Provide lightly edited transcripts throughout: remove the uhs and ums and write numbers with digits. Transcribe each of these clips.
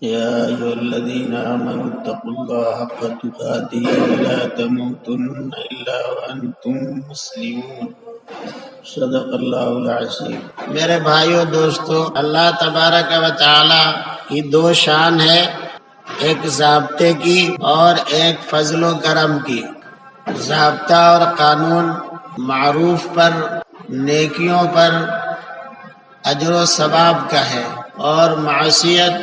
يا أيها الذين آمنوا اتقوا الله حق تقاته ولا تموتن إلا وأنتم مسلمون صدق اللہ العظیم۔ میرے بھائیو دوستو، اللہ تبارک و تعالی کی دو شان ہے، ایک ضابطے کی اور ایک فضل و کرم کی۔ ضابطہ اور قانون معروف پر، نیکیوں پر اجر و ثواب کا ہے، اور معصیت،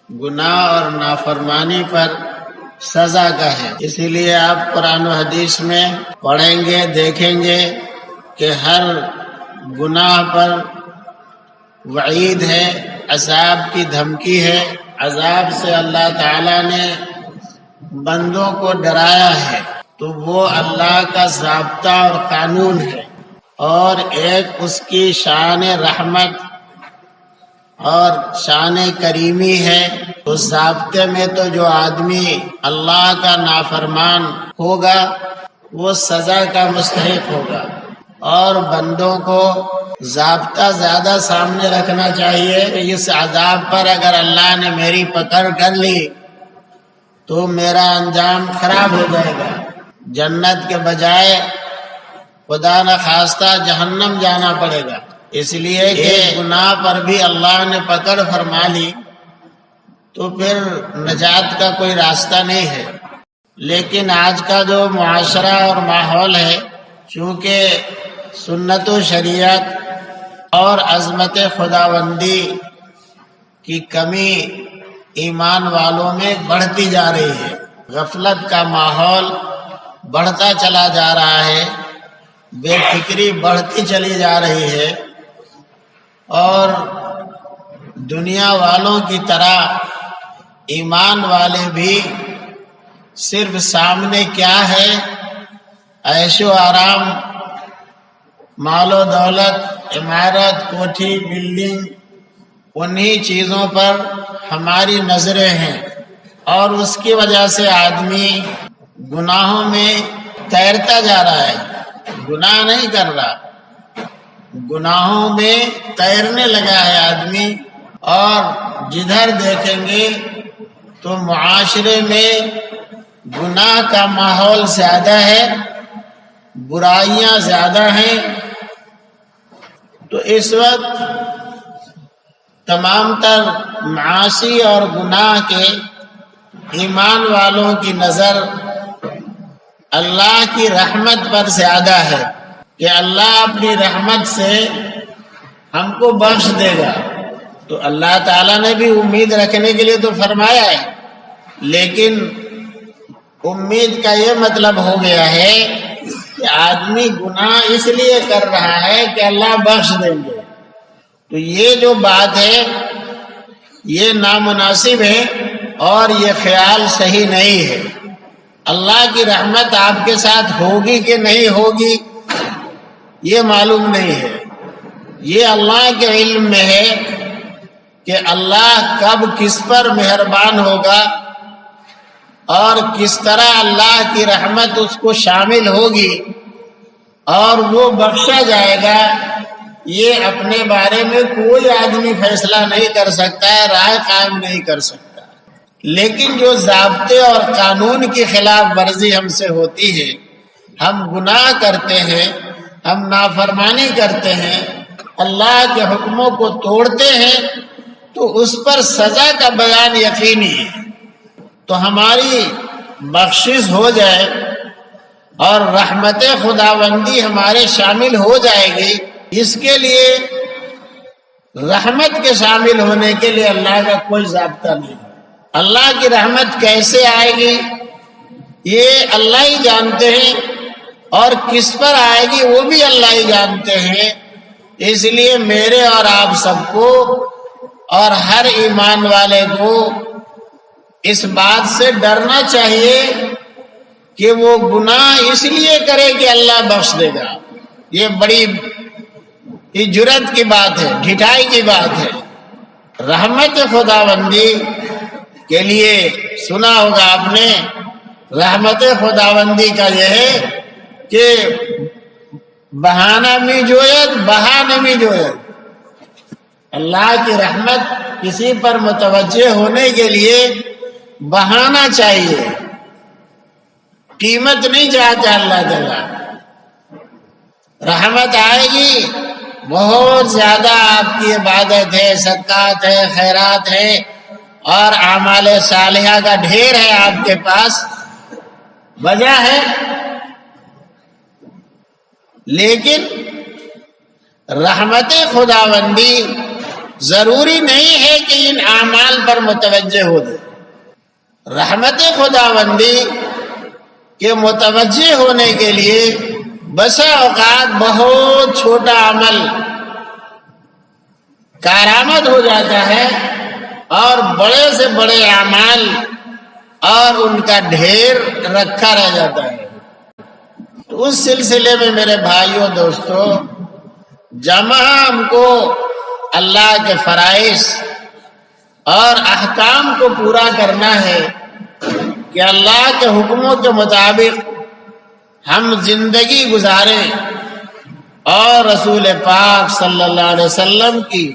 گناہ اور نافرمانی پر سزا کا ہے۔ اسی لیے آپ قرآن و حدیث میں پڑھیں گے، دیکھیں گے کہ ہر گناہ پر وعید ہے، عذاب کی دھمکی ہے۔ عذاب سے اللہ تعالیٰ نے بندوں کو ڈرایا ہے، تو وہ اللہ کا ضابطہ اور قانون ہے۔ اور ایک اس کی شان رحمت اور شان کریمی ہے۔ اس ضابطے میں تو جو آدمی اللہ کا نافرمان ہوگا وہ سزا کا مستحق ہوگا، اور بندوں کو ضابطہ زیادہ سامنے رکھنا چاہیے کہ اس عذاب پر اگر اللہ نے میری پکڑ کر لی تو میرا انجام خراب ہو جائے گا، جنت کے بجائے خدا نہ خواستہ جہنم جانا پڑے گا۔ اس لیے کہ گناہ پر بھی اللہ نے پکڑ فرما لی تو پھر نجات کا کوئی راستہ نہیں ہے۔ لیکن آج کا جو معاشرہ اور ماحول ہے، چونکہ سنت و شریعت اور عظمت خداوندی کی کمی ایمان والوں میں بڑھتی جا رہی ہے، غفلت کا ماحول بڑھتا چلا جا رہا ہے، بے فکری بڑھتی چلی جا رہی ہے، اور دنیا والوں کی طرح ایمان والے بھی صرف سامنے کیا ہے، عیش و آرام، مال و دولت، عمارت، کوٹھی، بلڈنگ، انہی چیزوں پر ہماری نظریں ہیں، اور اس کی وجہ سے آدمی گناہوں میں تیرتا جا رہا ہے، گناہ نہیں کر رہا، گناہوں میں تیرنے لگا ہے آدمی۔ اور جدھر دیکھیں گے تو معاشرے میں گناہ کا ماحول زیادہ ہے، برائیاں زیادہ ہیں۔ تو اس وقت تمام تر معاصی اور گناہ کے ایمان والوں کی نظر اللہ کی رحمت پر زیادہ ہے کہ اللہ اپنی رحمت سے ہم کو بخش دے گا۔ تو اللہ تعالیٰ نے بھی امید رکھنے کے لیے تو فرمایا ہے، لیکن امید کا یہ مطلب ہو گیا ہے کہ آدمی گناہ اس لیے کر رہا ہے کہ اللہ بخش دیں گے۔ تو یہ جو بات ہے یہ نامناسب ہے، اور یہ خیال صحیح نہیں ہے۔ اللہ کی رحمت آپ کے ساتھ ہوگی کہ نہیں ہوگی یہ معلوم نہیں ہے، یہ اللہ کے علم میں ہے کہ اللہ کب کس پر مہربان ہوگا اور کس طرح اللہ کی رحمت اس کو شامل ہوگی اور وہ بخشا جائے گا۔ یہ اپنے بارے میں کوئی آدمی فیصلہ نہیں کر سکتا ہے، رائے قائم نہیں کر سکتا۔ لیکن جو ضابطے اور قانون کی خلاف ورزی ہم سے ہوتی ہے، ہم گناہ کرتے ہیں، ہم نافرمانی کرتے ہیں، اللہ کے حکموں کو توڑتے ہیں، تو اس پر سزا کا بیان یقینی ہے۔ تو ہماری بخشش ہو جائے اور رحمت خداوندی ہمارے شامل ہو جائے گی، اس کے لیے رحمت کے شامل ہونے کے لیے اللہ کا کوئی ضابطہ نہیں۔ اللہ کی رحمت کیسے آئے گی یہ اللہ ہی جانتے ہیں، اور کس پر آئے گی وہ بھی اللہ ہی جانتے ہیں۔ اس لیے میرے اور آپ سب کو اور ہر ایمان والے کو اس بات سے ڈرنا چاہیے کہ وہ گناہ اس لیے کرے کہ اللہ بخش دے گا۔ یہ بڑی جرات کی بات ہے، ڈھٹائی کی بات ہے۔ رحمت خداوندی کے لیے سنا ہوگا آپ نے، رحمت خداوندی کا یہ ہے کہ بہانہ می جوید بہانہ می جوید، اللہ کی رحمت کسی پر متوجہ ہونے کے لیے بہانہ چاہیے، قیمت نہیں چاہتا اللہ تعالیٰ۔ رحمت آئے گی، بہت زیادہ آپ کی عبادت ہے، صدقات ہے، خیرات ہے اور اعمال صالحہ کا ڈھیر ہے آپ کے پاس، وجہ ہے، لیکن رحمت خداوندی ضروری نہیں ہے کہ ان اعمال پر متوجہ ہو دے۔ رحمت خداوندی کے متوجہ ہونے کے لیے بسا اوقات بہت چھوٹا عمل کارآمد ہو جاتا ہے اور بڑے سے بڑے اعمال اور ان کا ڈھیر رکھا رہ جاتا ہے۔ تو اس سلسلے میں میرے بھائیوں دوستوں، جہاں ہم کو اللہ کے فرائض اور احکام کو پورا کرنا ہے کہ اللہ کے حکموں کے مطابق ہم زندگی گزاریں اور رسول پاک صلی اللہ علیہ وسلم کی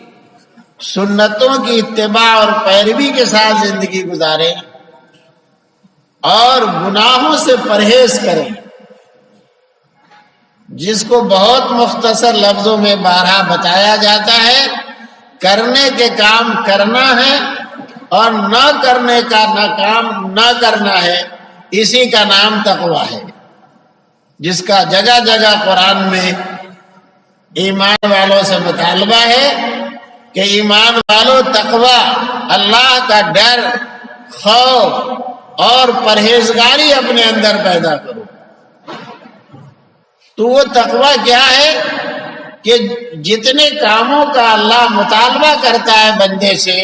سنتوں کی اتباع اور پیروی کے ساتھ زندگی گزاریں اور گناہوں سے پرہیز کریں، جس کو بہت مختصر لفظوں میں بارہا بتایا جاتا ہے، کرنے کے کام کرنا ہے اور نہ کرنے کا کام نہ کرنا ہے، اسی کا نام تقویٰ ہے، جس کا جگہ جگہ قرآن میں ایمان والوں سے مطالبہ ہے کہ ایمان والوں تقویٰ، اللہ کا ڈر، خوف اور پرہیزگاری اپنے اندر پیدا کرو۔ تو وہ تقویٰ کیا ہے کہ جتنے کاموں کا اللہ مطالبہ کرتا ہے بندے سے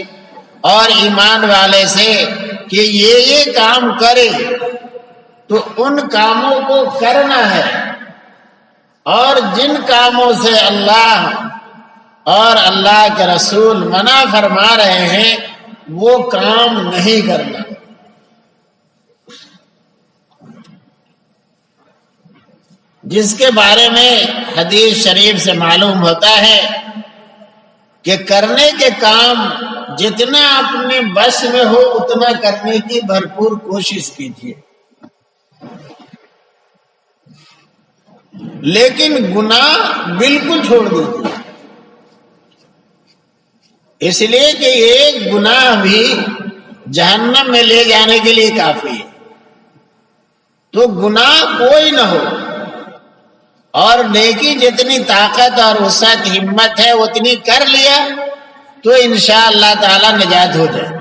اور ایمان والے سے کہ یہ کام کرے، تو ان کاموں کو کرنا ہے، اور جن کاموں سے اللہ اور اللہ کے رسول منع فرما رہے ہیں وہ کام نہیں کرنا۔ جس کے بارے میں حدیث شریف سے معلوم ہوتا ہے کہ کرنے کے کام جتنا اپنے بس میں ہو اتنا کرنے کی بھرپور کوشش کیجیے، لیکن گناہ بالکل چھوڑ دیجیے، اس لیے کہ ایک گناہ بھی جہنم میں لے جانے کے لیے کافی ہے۔ تو گناہ کوئی نہ ہو اور نیکی جتنی طاقت اور وسعت ہمت ہے اتنی کر لیا تو انشاءاللہ تعالی نجات ہو جائے۔